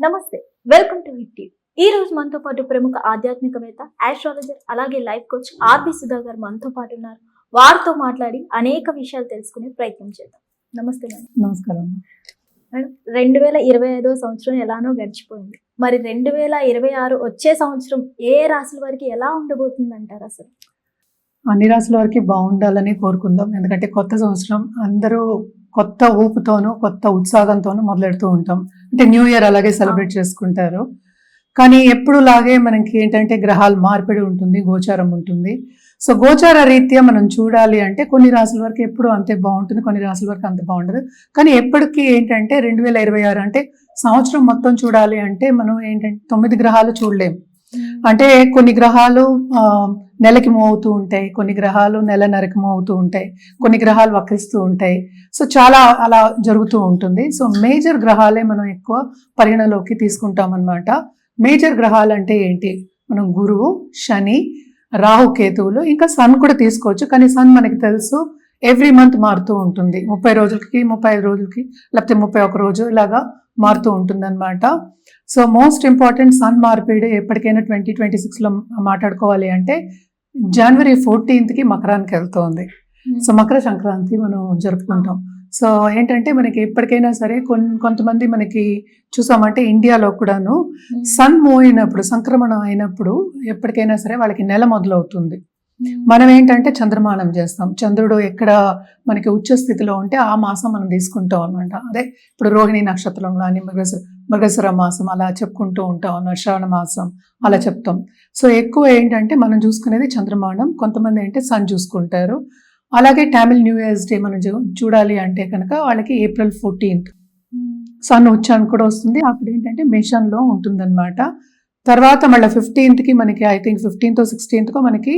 నమస్తే, welcome to hit TV. ఈ రోజు మనతో పాటు ప్రముఖ ఆధ్యాత్మికవేత్త, ఆస్ట్రాలజర్, అలాగే లైఫ్ కోచ్ ఆర్బి సుధా గారు మనతో పాటు ఉన్నారు. వారితో మాట్లాడి అనేక విషయాలు తెలుసుకునే ప్రయత్నం చేద్దాం. నమస్తే మేడం. నమస్కారం. మేడం, 2025 సంవత్సరం ఎలానో గడిచిపోయింది. మరి 2026 వచ్చే సంవత్సరం ఏ రాశుల వారికి ఎలా ఉండబోతుంది అంటారు? అసలు అన్ని రాశుల వారికి బాగుండాలని కోరుకుందాం. ఎందుకంటే కొత్త సంవత్సరం అందరూ కొత్త ఊపుతోనూ కొత్త ఉత్సాహంతోనూ మొదలెడుతూ ఉంటాం. అంటే న్యూ ఇయర్ అలాగే సెలబ్రేట్ చేసుకుంటారు. కానీ ఎప్పుడు లాగే మనకి ఏంటంటే గ్రహాల మార్పిడి ఉంటుంది, గోచారం ఉంటుంది. సో గోచార రీత్యా మనం చూడాలి అంటే కొన్ని రాశుల వరకు ఎప్పుడు అంతే బాగుంటుంది, కొన్ని రాశుల వరకు అంత బాగుండదు. కానీ ఎప్పటికీ ఏంటంటే 2026 అంటే సంవత్సరం మొత్తం చూడాలి అంటే మనం ఏంటంటే 9 గ్రహాలు చూడలేము. అంటే కొన్ని గ్రహాలు నెలకి మూవ్ అవుతూ ఉంటాయి, కొన్ని గ్రహాలు నెలన్నరకి మూవ్ అవుతూ ఉంటాయి, కొన్ని గ్రహాలు వక్రిస్తూ ఉంటాయి. సో చాలా అలా జరుగుతూ ఉంటుంది. సో మేజర్ గ్రహాలే మనం ఎక్కువ పరిగణలోకి తీసుకుంటాం అన్నమాట. మేజర్ గ్రహాలు అంటే ఏంటి? మనం గురువు, శని, రాహు, కేతువులు, ఇంకా సన్ కూడా తీసుకోవచ్చు. కానీ సన్ మనకి తెలుసు ఎవ్రీ మంత్ మారుతూ ఉంటుంది. 30 రోజులకి, 35 రోజులకి, లేకపోతే 31 రోజు ఇలాగా మారుతూ ఉంటుంది అనమాట. సో మోస్ట్ ఇంపార్టెంట్ సన్ మార్పిడి ఎప్పటికైనా 2026లో మాట్లాడుకోవాలి అంటే జనవరి 14కి మకరానికి వెళ్తోంది. సో మకర సంక్రాంతి మనం జరుపుకుంటాం. సో ఏంటంటే మనకి ఎప్పటికైనా సరే కొంతమంది మనకి చూసామంటే ఇండియాలో కూడాను సన్ మూవ్ అయినప్పుడు, సంక్రమణం అయినప్పుడు ఎప్పటికైనా సరే వాళ్ళకి నెల మొదలవుతుంది. మనం ఏంటంటే చంద్రమానం చేస్తాం. చంద్రుడు ఎక్కడ మనకి ఉచ్చ స్థితిలో ఉంటే ఆ మాసం మనం తీసుకుంటాం అనమాట. అదే ఇప్పుడు రోహిణి నక్షత్రంలో అని మృగశిర మాసం అలా చెప్పుకుంటూ ఉంటాం అన్నమాట. శ్రావణ మాసం అలా చెప్తాం. సో ఎక్కువ ఏంటంటే మనం చూసుకునేది చంద్రమానం. కొంతమంది ఏంటంటే సన్ చూసుకుంటారు. అలాగే టామిల్ న్యూ ఇయర్స్ డే మనం చూడాలి అంటే కనుక వాళ్ళకి ఏప్రిల్ 14th సన్ ఉచ్చానికి కూడా వస్తుంది. అప్పుడు ఏంటంటే మేషంలో ఉంటుందన్నమాట. తర్వాత మళ్ళీ 15కి మనకి ఐ థింక్ 15th 16th మనకి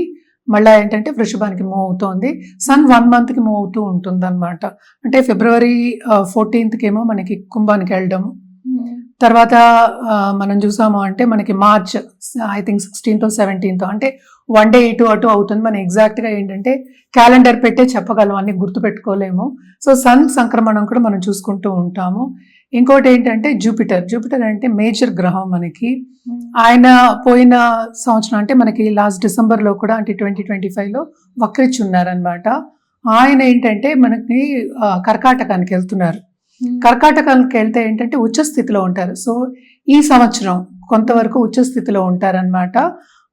మళ్ళీ ఏంటంటే వృషభానికి మూవ్ అవుతోంది. సన్ 1 monthకి మూవ్ అవుతూ ఉంటుంది అనమాట. అంటే ఫిబ్రవరి 14th ఏమో మనకి కుంభానికి వెళ్ళడం. తర్వాత మనం చూసాము అంటే మనకి March I think 16th 17th అంటే 1 day ఇటు అటు అవుతుంది. మనం ఎగ్జాక్ట్గా ఏంటంటే క్యాలెండర్ పెట్టే చెప్పగలం, అన్ని గుర్తుపెట్టుకోలేము. సో సన్ సంక్రమణం కూడా మనం చూసుకుంటూ ఉంటాము. ఇంకోటి ఏంటంటే జూపిటర్ అంటే మేజర్ గ్రహం మనకి. ఆయన పోయిన సంవత్సరం అంటే మనకి లాస్ట్ డిసెంబర్లో కూడా అంటే 2025లో వక్రించి ఉన్నారనమాట. ఆయన ఏంటంటే మనకి కర్కాటకానికి వెళ్తున్నారు. కర్కాటకానికి వెళ్తే ఏంటంటే ఉచ్చస్థితిలో ఉంటారు. సో ఈ సంవత్సరం కొంతవరకు ఉచ్చస్థితిలో ఉంటారనమాట.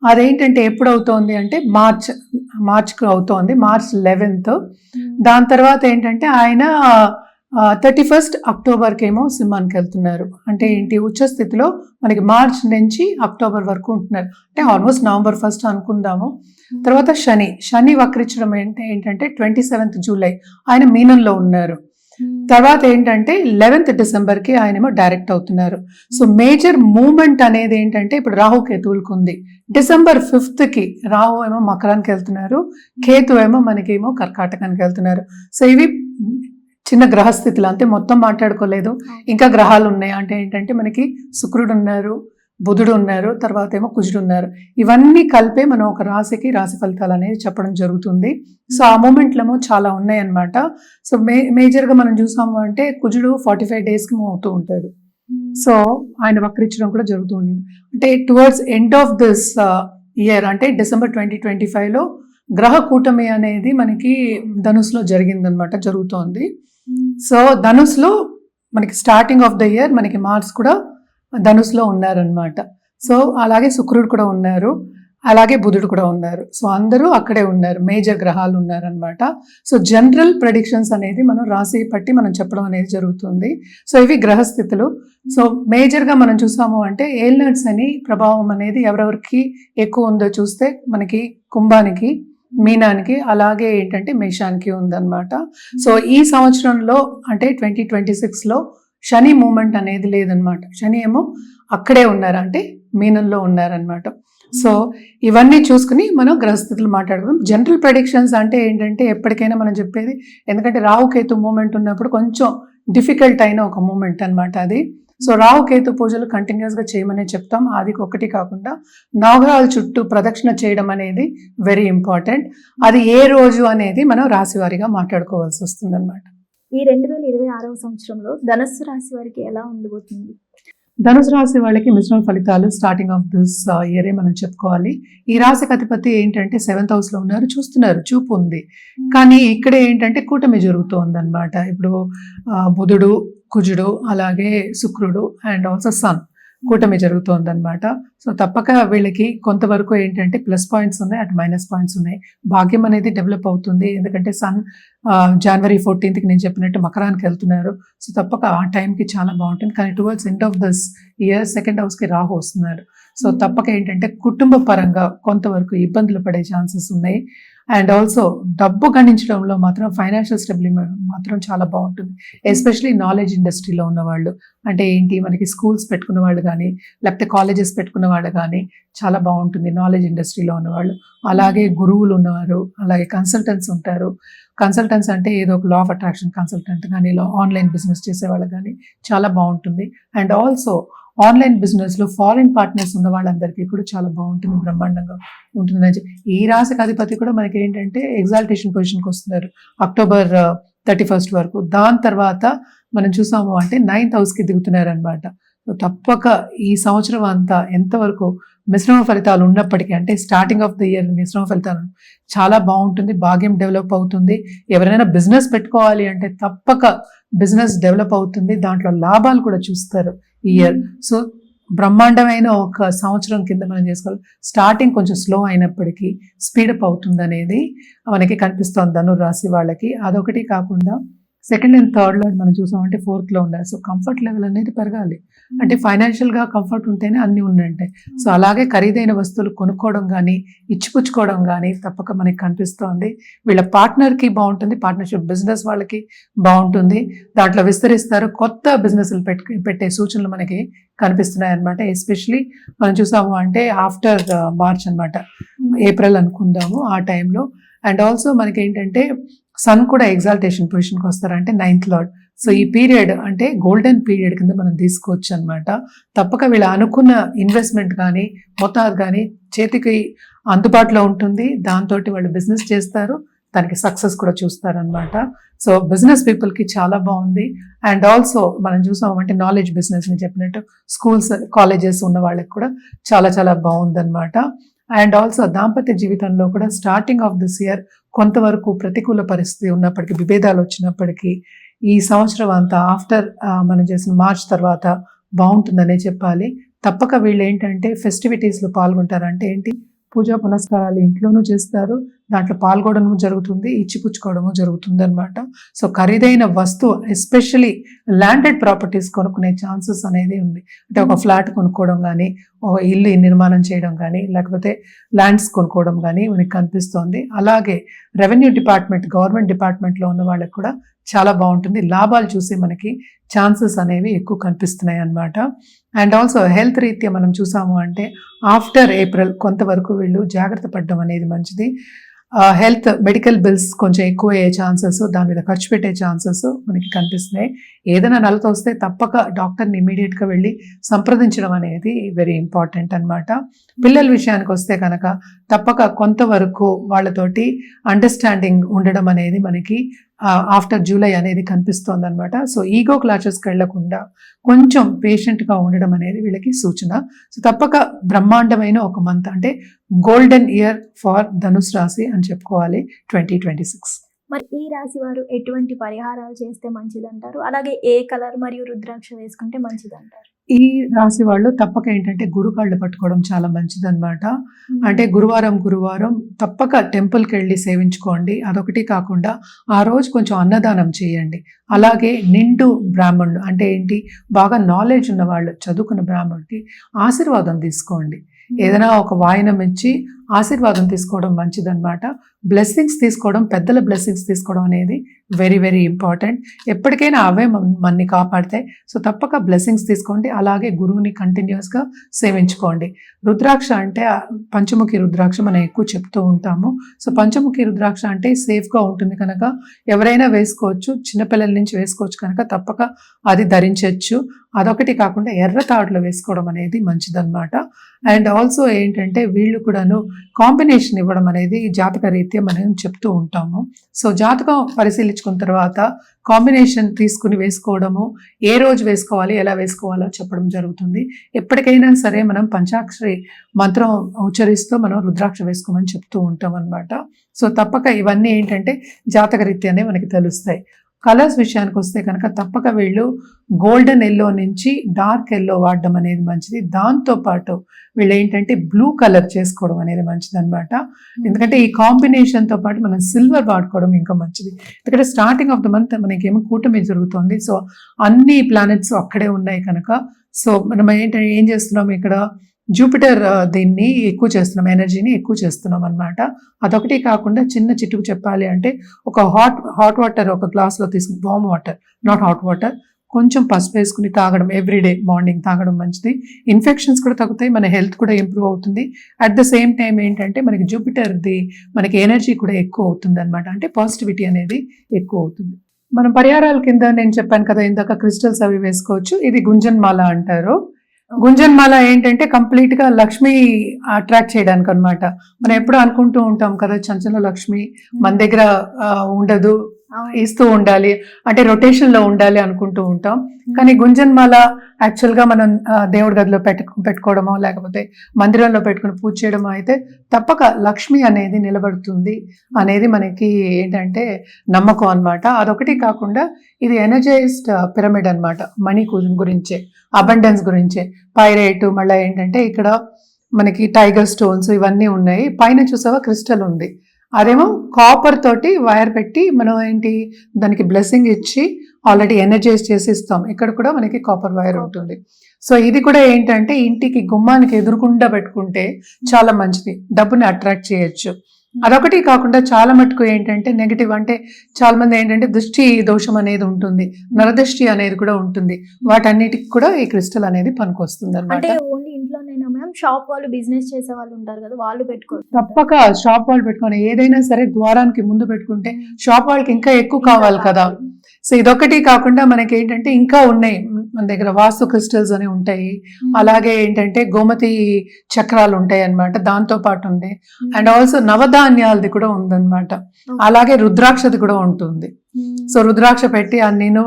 అదేంటంటే ఎప్పుడు అవుతోంది అంటే మార్చ్కి అవుతోంది, March 11th. దాని తర్వాత ఏంటంటే ఆయన 31st అక్టోబర్కి ఏమో సింహానికి వెళ్తున్నారు. అంటే ఏంటి ఉచ్చస్థితిలో మనకి మార్చ్ నుంచి అక్టోబర్ వరకు ఉంటున్నారు. అంటే ఆల్మోస్ట్ నవంబర్ 1st అనుకుందాము. తర్వాత శని వక్రించడం ఏంటంటే 27th జూలై ఆయన మీనంలో ఉన్నారు. తర్వాత ఏంటంటే 11th డిసెంబర్కి ఆయనేమో డైరెక్ట్ అవుతున్నారు. సో మేజర్ మూమెంట్ అనేది ఏంటంటే ఇప్పుడు రాహు కేతువులకు ఉంది. డిసెంబర్ 5th రాహు ఏమో మకరానికి వెళ్తున్నారు, కేతు ఏమో మనకేమో కర్కాటకానికి వెళ్తున్నారు. సో ఇవి చిన్న గ్రహస్థితులు, అంతే, మొత్తం మాట్లాడుకోలేదు. ఇంకా గ్రహాలు ఉన్నాయి. అంటే ఏంటంటే మనకి శుక్రుడు ఉన్నారు, బుధుడు ఉన్నారు, తర్వాత ఏమో కుజుడు ఉన్నారు. ఇవన్నీ కలిపే మనం ఒక రాశికి రాశి ఫలితాలు అనేది చెప్పడం జరుగుతుంది. సో ఆ మూమెంట్లేమో చాలా ఉన్నాయి అన్నమాట. సో మేజర్గా మనం చూసాము అంటే కుజుడు 45 daysకి మూవ్ అవుతూ ఉంటాడు. సో ఆయన వక్రించడం కూడా జరుగుతుంది. అంటే towards end of this year అంటే డిసెంబర్ 2025లో గ్రహ కూటమి అనేది మనకి ధనుసులో జరిగిందనమాట, జరుగుతోంది. సో ధనుసులో మనకి స్టార్టింగ్ ఆఫ్ ద ఇయర్ మనకి మార్స్ కూడా ధనుసులో ఉన్నారనమాట. సో అలాగే శుక్రుడు కూడా ఉన్నారు, అలాగే బుధుడు కూడా ఉన్నారు. సో అందరూ అక్కడే ఉన్నారు, మేజర్ గ్రహాలు ఉన్నారనమాట. సో జనరల్ ప్రెడిక్షన్స్ అనేది మనం రాశి పట్టి మనం చెప్పడం అనేది జరుగుతుంది. సో ఇవి గ్రహస్థితులు. సో మేజర్గా మనం చూసాము అంటే ఏల్నట్స్ అని ప్రభావం అనేది ఎవరెవరికి ఎక్కువ ఉందో చూస్తే మనకి కుంభానికి, మీనానికి, అలాగే ఏంటంటే మేషానికి ఉందన్నమాట. సో ఈ సంవత్సరంలో అంటే 2026లో శని మూమెంట్ అనేది లేదనమాట. శని ఏమో అక్కడే ఉన్నారు, అంటే మీనంలో ఉన్నారనమాట. సో ఇవన్నీ చూసుకుని మనం గ్రహస్థితులు మాట్లాడుకుందాం. జనరల్ ప్రెడిక్షన్స్ అంటే ఏంటంటే ఎప్పటికైనా మనం చెప్పేది, ఎందుకంటే రాహుకేతు మూమెంట్ ఉన్నప్పుడు కొంచెం డిఫికల్ట్ అయిన ఒక మూమెంట్ అనమాట అది. సో రాహుకేతు పూజలు కంటిన్యూస్గా చేయమనే చెప్తాం. అది ఒకటి కాకుండా నవగ్రహాల చుట్టూ ప్రదక్షిణ చేయడం అనేది వెరీ ఇంపార్టెంట్. అది ఏ రోజు అనేది మనం రాశివారీగా మాట్లాడుకోవాల్సి వస్తుంది అనమాట. ఈ 2026 సంవత్సరంలో ధనస్సు రాశి వారికి ఎలా ఉండబోతుంది? ధనుసు రాశి వాళ్ళకి మిశ్రమ ఫలితాలు స్టార్టింగ్ ఆఫ్ దిస్ ఇయరే మనం చెప్పుకోవాలి. ఈ రాశికి అధిపతి ఏంటంటే 7th హౌస్ లో ఉన్నారు, చూస్తున్నారు, చూపు ఉంది. కానీ ఇక్కడ ఏంటంటే కూటమి జరుగుతోంది అనమాట. ఇప్పుడు బుధుడు, కుజుడు, అలాగే శుక్రుడు అండ్ ఆల్సో సన్ కూటమి జరుగుతోంది అనమాట. సో తప్పక వీళ్ళకి కొంతవరకు ఏంటంటే ప్లస్ పాయింట్స్ ఉన్నాయి, అటు మైనస్ పాయింట్స్ ఉన్నాయి. భాగ్యం అనేది డెవలప్ అవుతుంది, ఎందుకంటే సన్ January 14th నేను చెప్పినట్టు మకరానికి వెళ్తున్నారు. సో తప్పక ఆ టైంకి చాలా బాగుంటుంది. కానీ towards end of this year 2nd హౌస్కి రాహు వస్తున్నారు. సో తప్పక ఏంటంటే కుటుంబ పరంగా కొంతవరకు ఇబ్బందులు పడే ఛాన్సెస్ ఉన్నాయి. అండ్ ఆల్సో డబ్బు గణించడంలో మాత్రం ఫైనాన్షియల్ స్టెబిలిటీ మాత్రం చాలా బాగుంటుంది. ఎస్పెషలీ నాలెడ్జ్ ఇండస్ట్రీలో ఉన్న వాళ్ళు, అంటే ఏంటి మనకి స్కూల్స్ పెట్టుకున్న వాళ్ళు కానీ లేకపోతే కాలేజెస్ పెట్టుకున్న వాళ్ళు కానీ చాలా బాగుంటుంది నాలెడ్జ్ ఇండస్ట్రీలో ఉన్నవాళ్ళు. అలాగే గురువులు ఉన్నవారు, అలాగే కన్సల్టెంట్స్ ఉంటారు. కన్సల్టెంట్స్ అంటే ఏదో ఒక లా ఆఫ్ అట్రాక్షన్ కన్సల్టెంట్ కానీ ఆన్లైన్ బిజినెస్ చేసేవాళ్ళు కానీ చాలా బాగుంటుంది. అండ్ ఆల్సో ఆన్లైన్ బిజినెస్లో ఫారిన్ పార్ట్నర్స్ ఉన్న వాళ్ళందరికీ కూడా చాలా బాగుంటుంది, బ్రహ్మాండంగా ఉంటుందని. ఈ రాశికి అధిపతి కూడా మనకి ఏంటంటే ఎగ్జాల్టేషన్ పొజిషన్కి వస్తున్నారు October 31st వరకు. దాని తర్వాత మనం చూసాము అంటే 9th హౌస్కి దిగుతున్నారు అనమాట. సో తప్పక ఈ సంవత్సరం అంతా ఎంతవరకు మిశ్రమ ఫలితాలు ఉన్నప్పటికీ, అంటే స్టార్టింగ్ ఆఫ్ ద ఇయర్ మిశ్రమ ఫలితాలు చాలా బాగుంటుంది, భాగ్యం డెవలప్ అవుతుంది. ఎవరైనా బిజినెస్ పెట్టుకోవాలి అంటే తప్పక బిజినెస్ డెవలప్ అవుతుంది, దాంట్లో లాభాలు కూడా చూస్తారు ఈ ఇయర్. సో బ్రహ్మాండమైన ఒక సంవత్సరం కింద మనం చేసుకోవాలి. స్టార్టింగ్ కొంచెం స్లో అయినప్పటికీ స్పీడప్ అవుతుంది అనేది మనకి కనిపిస్తోంది ధనుర్ రాశి వాళ్ళకి. అదొకటి కాకుండా 2nd and 3rd లో మనం చూసామంటే 4th లో ఉండాలి. సో కంఫర్ట్ లెవెల్ అనేది పెరగాలి, అంటే ఫైనాన్షియల్గా కంఫర్ట్ ఉంటేనే అన్నీ ఉన్నట్టే. సో అలాగే ఖరీదైన వస్తువులు కొనుక్కోవడం కానీ ఇచ్చిపుచ్చుకోవడం కానీ తప్పక మనకి కనిపిస్తోంది. వీళ్ళ పార్ట్నర్కి బాగుంటుంది, పార్ట్నర్షిప్ బిజినెస్ వాళ్ళకి బాగుంటుంది, దాంట్లో విస్తరిస్తారు. కొత్త బిజినెస్లు పెట్టే సూచనలు మనకి కనిపిస్తున్నాయి అనమాట. ఎస్పెషలీ మనం చూసాము అంటే ఆఫ్టర్ మార్చ్ అనమాట, ఏప్రిల్ అనుకుందాము ఆ టైంలో. అండ్ ఆల్సో మనకి ఏంటంటే సన్ కూడా ఎగ్జాల్టేషన్ పొజిషన్కి వస్తారంటే 9th లార్డ్. సో ఈ పీరియడ్ అంటే గోల్డెన్ పీరియడ్ కింద మనం తీసుకోవచ్చు అనమాట. తప్పక వీళ్ళు అనుకున్న ఇన్వెస్ట్మెంట్ కానీ మొత్తం కానీ చేతికి అందుబాటులో ఉంటుంది, దాంతో వాళ్ళు బిజినెస్ చేస్తారు, దానికి సక్సెస్ కూడా చూస్తారనమాట. సో బిజినెస్ పీపుల్కి చాలా బాగుంది. అండ్ ఆల్సో మనం చూసామంటే నాలెడ్జ్ బిజినెస్ అని చెప్పినట్టు స్కూల్స్ కాలేజెస్ ఉన్న వాళ్ళకి కూడా చాలా చాలా బాగుందన్నమాట. అండ్ ఆల్సో దాంపత్య జీవితంలో కూడా స్టార్టింగ్ ఆఫ్ దిస్ ఇయర్ కొంతవరకు ప్రతికూల పరిస్థితి ఉన్నప్పటికీ, విభేదాలు వచ్చినప్పటికీ ఈ సంవత్సరం అంతా ఆఫ్టర్ మనం చేసిన మార్చ్ తర్వాత బాగుంటుందనే చెప్పాలి. తప్పక వీళ్ళు ఏంటంటే ఫెస్టివిటీస్లో పాల్గొంటారంటే ఏంటి, పూజా పునస్కారాలు ఇంట్లోనూ చేస్తారు, దాంట్లో పాల్గొనడము జరుగుతుంది, ఇచ్చిపుచ్చుకోవడము జరుగుతుంది అనమాట. సో ఖరీదైన వస్తువు ఎస్పెషలీ ల్యాండెడ్ ప్రాపర్టీస్ కొనుక్కునే ఛాన్సెస్ అనేది ఉంది. అంటే ఒక ఫ్లాట్ కొనుక్కోవడం కానీ, ఒక ఇల్లు నిర్మాణం చేయడం కానీ, లేకపోతే ల్యాండ్స్ కొనుక్కోవడం కానీ మనకి కనిపిస్తోంది. అలాగే రెవెన్యూ డిపార్ట్మెంట్, గవర్నమెంట్ డిపార్ట్మెంట్లో ఉన్న వాళ్ళకి కూడా చాలా బాగుంటుంది, లాభాలు చూసే మనకి ఛాన్సెస్ అనేవి ఎక్కువ కనిపిస్తున్నాయి అన్నమాట. అండ్ ఆల్సో హెల్త్ రీత్యా మనం చూసాము అంటే ఆఫ్టర్ ఏప్రిల్ కొంతవరకు వీళ్ళు జాగ్రత్త పడడం అనేది మంచిది. హెల్త్ మెడికల్ బిల్స్ కొంచెం ఎక్కువ అయ్యే ఛాన్సెస్, దాని మీద ఖర్చు పెట్టే ఛాన్సెస్ మనకి కనిపిస్తున్నాయి. ఏదైనా నలత వస్తే తప్పక డాక్టర్ని ఇమీడియట్గా వెళ్ళి సంప్రదించడం అనేది వెరీ ఇంపార్టెంట్ అనమాట. పిల్లల విషయానికి వస్తే కనుక తప్పక కొంతవరకు వాళ్ళతోటి అండర్స్టాండింగ్ ఉండడం అనేది మనకి ఆఫ్టర్ జూలై అనేది కనిపిస్తోంది అనమాట. సో ఈగో క్లాషెస్కి వెళ్లకుండా కొంచెం పేషెంట్గా ఉండడం అనేది వీళ్ళకి సూచన. సో తప్పక బ్రహ్మాండమైన ఒక మంత్, అంటే గోల్డెన్ ఇయర్ ఫార్ ధనుస్ రాశి అని చెప్పుకోవాలి 2026. మరి ఈ రాశి వారు ఎటువంటి పరిహారాలు చేస్తే మంచిదంటారు? అలాగే ఏ కలర్ మరియు రుద్రాక్ష వేసుకుంటే మంచిదంటారు? ఈ రాశి వాళ్ళు తప్పక ఏంటంటే గురుకాళ్ళు పట్టుకోవడం చాలా మంచిదన్నమాట. అంటే గురువారం తప్పక టెంపుల్కి వెళ్ళి సేవించుకోండి. అదొకటి కాకుండా ఆ రోజు కొంచెం అన్నదానం చేయండి. అలాగే నిండు బ్రాహ్మణులు అంటే ఏంటి, బాగా నాలెడ్జ్ ఉన్న వాళ్ళు, చదువుకున్న బ్రాహ్మణుడికి ఆశీర్వాదం తీసుకోండి. ఏదైనా ఒక వాయనం ఇచ్చి ఆశీర్వాదం తీసుకోవడం మంచిదన్నమాట. బ్లెస్సింగ్స్ తీసుకోవడం, పెద్దల బ్లెస్సింగ్స్ తీసుకోవడం అనేది వెరీ వెరీ ఇంపార్టెంట్. ఎప్పటికైనా అవే మనని కాపాడతాయి. సో తప్పక బ్లెస్సింగ్స్ తీసుకోండి. అలాగే గురువుని కంటిన్యూస్గా సేవించుకోండి. రుద్రాక్ష అంటే పంచముఖి రుద్రాక్ష మనం ఎక్కువ చెప్తూ ఉంటాము. సో పంచముఖి రుద్రాక్ష అంటే సేఫ్గా ఉంటుంది కనుక ఎవరైనా వేసుకోవచ్చు, చిన్నపిల్లల నుంచి వేసుకోవచ్చు కనుక తప్పక అది ధరించవచ్చు. అదొకటి కాకుండా ఎర్ర తాడులో వేసుకోవడం అనేది మంచిదన్నమాట. అండ్ ఆల్సో ఏంటంటే వీళ్ళు కూడాను కాంబినేషన్ ఇవ్వడం అనేది జాతక రీత్యా మనం చెప్తూ ఉంటాము. సో జాతకం పరిశీలించుకున్న తర్వాత కాంబినేషన్ తీసుకుని వేసుకోవడము, ఏ రోజు వేసుకోవాలి, ఎలా వేసుకోవాలో చెప్పడం జరుగుతుంది. ఎప్పటికైనా సరే మనం పంచాక్షరి మంత్రం ఉచ్చరిస్తూ మనం రుద్రాక్ష వేసుకోమని చెప్తూ ఉంటాం అన్నమాట. సో తప్పక ఇవన్నీ ఏంటంటే జాతక రీత్యానే మనకి తెలుస్తాయి. కలర్స్ విషయానికి వస్తే కనుక తప్పక వీళ్ళు గోల్డెన్ ఎల్లో నుంచి డార్క్ ఎల్లో వాడడం అనేది మంచిది. దాంతోపాటు వీళ్ళు ఏంటంటే బ్లూ కలర్ చేసుకోవడం అనేది మంచిది అనమాట. ఎందుకంటే ఈ కాంబినేషన్తో పాటు మనం సిల్వర్ వాడుకోవడం ఇంకా మంచిది. ఎందుకంటే స్టార్టింగ్ ఆఫ్ ద మంత్ మనకేమో కూటమి జరుగుతుంది. సో అన్ని ప్లానెట్స్ అక్కడే ఉన్నాయి కనుక సో మనం ఏం చేస్తున్నాం ఇక్కడ జూపిటర్ దీన్ని ఎక్కువ చేస్తున్నాం, ఎనర్జీని ఎక్కువ చేస్తున్నాం అనమాట. అదొకటి కాకుండా చిన్న చిట్టుకు చెప్పాలి అంటే ఒక హాట్ వాటర్ ఒక గ్లాస్లో తీసుకుని, warm water not hot water, కొంచెం పసుపు వేసుకుని తాగడం ఎవ్రీడే మార్నింగ్ తాగడం మంచిది. ఇన్ఫెక్షన్స్ కూడా తగ్గుతాయి, మన హెల్త్ కూడా ఇంప్రూవ్ అవుతుంది. అట్ ద సేమ్ టైం ఏంటంటే మనకి జూపిటర్ది మనకి ఎనర్జీ కూడా ఎక్కువ అవుతుంది అనమాట. అంటే పాజిటివిటీ అనేది ఎక్కువ అవుతుంది. మనం పరిహారాల కింద నేను చెప్పాను కదా ఇందాక, క్రిస్టల్స్ అవి వేసుకోవచ్చు. ఇది గుంజన్ మాల అంటారు. గుంజన్ మాల ఏంటంటే కంప్లీట్ గా లక్ష్మి అట్రాక్ట్ చేయడానికి అనమాట. మనం ఎప్పుడు అనుకుంటూ ఉంటాం కదా చంచల లక్ష్మి మన దగ్గర ఉండదు, ఇస్తూ ఉండాలి అంటే రొటేషన్ లో ఉండాలి అనుకుంటూ ఉంటాం. కానీ గుంజన్ మాల యాక్చువల్ గా మనం దేవుడి గదిలో పెట్టుకోవడమో లేకపోతే మందిరంలో పెట్టుకుని పూజ చేయడమో అయితే తప్పక లక్ష్మి అనేది నిలబడుతుంది అనేది మనకి ఏంటంటే నమ్మకం అన్నమాట. అదొకటి కాకుండా ఇది ఎనర్జైజ్డ్ పిరమిడ్ అన్నమాట. మనీ గురించే, అబండెన్స్ గురించే, పైరేట్, మళ్ళీ ఏంటంటే ఇక్కడ మనకి టైగర్ స్టోన్స్ ఇవన్నీ ఉన్నాయి. పైన చూసావా క్రిస్టల్ ఉంది, అదేమో కాపర్ తోటి వైర్ పెట్టి మనం ఏంటి దానికి బ్లెస్సింగ్ ఇచ్చి ఆల్రెడీ ఎనర్జైజ్ చేసి ఇస్తాం. ఇక్కడ కూడా మనకి కాపర్ వైర్ ఉంటుంది. సో ఇది కూడా ఏంటంటే ఇంటికి గుమ్మానికి ఎదురుకుండా పెట్టుకుంటే చాలా మంచిది, డబ్బుని అట్రాక్ట్ చేయొచ్చు. అదొకటి కాకుండా చాలా మటుకు ఏంటంటే నెగిటివ్ అంటే చాలా మంది ఏంటంటే దృష్టి దోషం అనేది ఉంటుంది, నరదృష్టి అనేది కూడా ఉంటుంది. వాటన్నిటికి కూడా ఈ క్రిస్టల్ అనేది పనికొస్తుంది అన్నమాట. అంటే ఓన్లీ ఇంట్లోనైనా మ్యామ్, షాప్ వాళ్ళు బిజినెస్ చేసే వాళ్ళు ఉంటారు కదా వాళ్ళు పెట్టుకోవచ్చు. తప్పక షాప్ వాళ్ళు పెట్టుకోవాలి. ఏదైనా సరే ద్వారానికి ముందు పెట్టుకుంటే షాప్ వాళ్ళకి ఇంకా ఎక్కువ కావాలి కదా. సో ఇదొకటి కాకుండా మనకి ఏంటంటే ఇంకా ఉన్నాయి మన దగ్గర, వాస్తు క్రిస్టల్స్ అని ఉంటాయి, అలాగే ఏంటంటే గోమతి చక్రాలు ఉంటాయి అన్నమాట, దాంతో పాటు ఉంది. అండ్ ఆల్సో నవధాన్యాలది కూడా ఉందన్నమాట. అలాగే రుద్రాక్షది కూడా ఉంటుంది. సో రుద్రాక్ష పెట్టి అన్నీను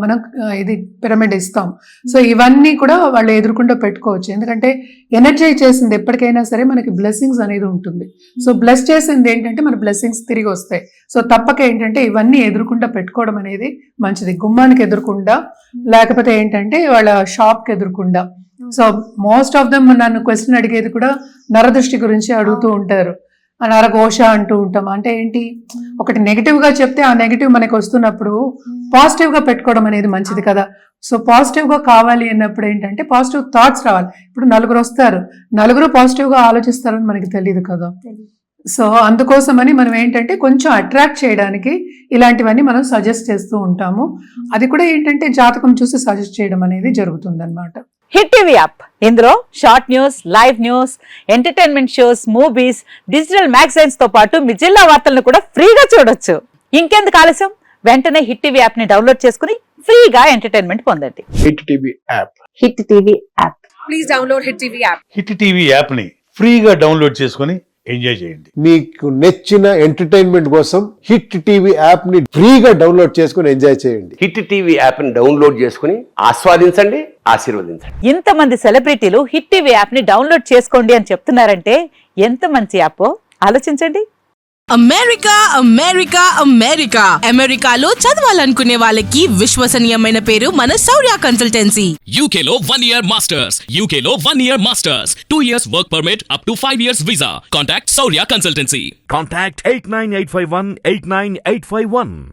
మనం ఇది పిరమిడ్ ఇస్తాం. సో ఇవన్నీ కూడా వాళ్ళు ఎదురుకుండా పెట్టుకోవచ్చు. ఎందుకంటే ఎనర్జైజ్ చేసింది ఎప్పటికైనా సరే మనకి బ్లెస్సింగ్స్ అనేది ఉంటుంది. సో బ్లెస్ చేసింది ఏంటంటే మన బ్లెస్సింగ్స్ తిరిగి వస్తాయి. సో తప్పక ఏంటంటే ఇవన్నీ ఎదురుకుండా పెట్టుకోవడం అనేది మంచిది. గుమ్మానికి ఎదురుకుండా లేకపోతే ఏంటంటే వాళ్ళ షాప్కి ఎదురుకుండా. సో మోస్ట్ ఆఫ్ దమ్ నన్ను క్వశ్చన్ అడిగేది కూడా నరదృష్టి గురించి అడుగుతూ ఉంటారు. నరఘోష అంటూ ఉంటాం. అంటే ఏంటి, ఒకటి నెగిటివ్ గా చెప్తే ఆ నెగిటివ్ మనకి వస్తున్నప్పుడు పాజిటివ్ గా పెట్టుకోవడం అనేది మంచిది కదా. సో పాజిటివ్ గా కావాలి అన్నప్పుడు ఏంటంటే పాజిటివ్ థాట్స్ రావాలి. ఇప్పుడు నలుగురు వస్తారు, నలుగురు పాజిటివ్ గా ఆలోచిస్తారని మనకి తెలియదు కదా. సో అందుకోసమని మనం ఏంటంటే కొంచెం అట్రాక్ట్ చేయడానికి ఇలాంటివన్నీ మనం సజెస్ట్ చేస్తూ ఉంటాము. అది కూడా ఏంటంటే జాతకం చూసి సజెస్ట్ చేయడం అనేది జరుగుతుంది అనమాట. హిట్ టీవీ యాప్, ఇందులో short news, live news, entertainment shows, movies, digital magazines తో పాటు మీ జిల్లా వార్తలను కూడా ఫ్రీగా చూడొచ్చు. ఇంకెందుకు ఆలస్యం, వెంటనే హిట్ టీవీ యాప్ ని డౌన్లోడ్ చేసుకుని ఫ్రీగా ఎంటర్టైన్మెంట్ పొందండి. Hit TV app. Hit TV app. Please download hit TV app. Hit TV app ని ఫ్రీగా డౌన్లోడ్ చేసుకుని ఎంజాయ్ చేయండి. మీకు నచ్చిన ఎంటర్టైన్మెంట్ కోసం హిట్ టీవీ యాప్ ని ఫ్రీగా డౌన్లోడ్ చేసుకుని ఎంజాయ్ చేయండి. హిట్ టీవీ యాప్ ని డౌన్లోడ్ చేసుకుని ఆస్వాదించండి, ఆశీర్వదించండి. ఇంతమంది సెలబ్రిటీలు హిట్ టీవీ యాప్ ని డౌన్లోడ్ చేసుకోండి అని చెప్తున్నారంటే ఎంత మంచి యాప్ ఆలోచించండి. అమెరికా అమెరికా అమెరికా అమెరికాలో చదవాలనుకునే వాళ్ళకి విశ్వసనీయమైన పేరు మన శౌర్య కన్సల్టెన్సీ. UK లో 1 year masters. UK లో 1 year masters. 2 years work permit up to 5 years visa. Contact Saurya Consultancy. Contact 89851 89851.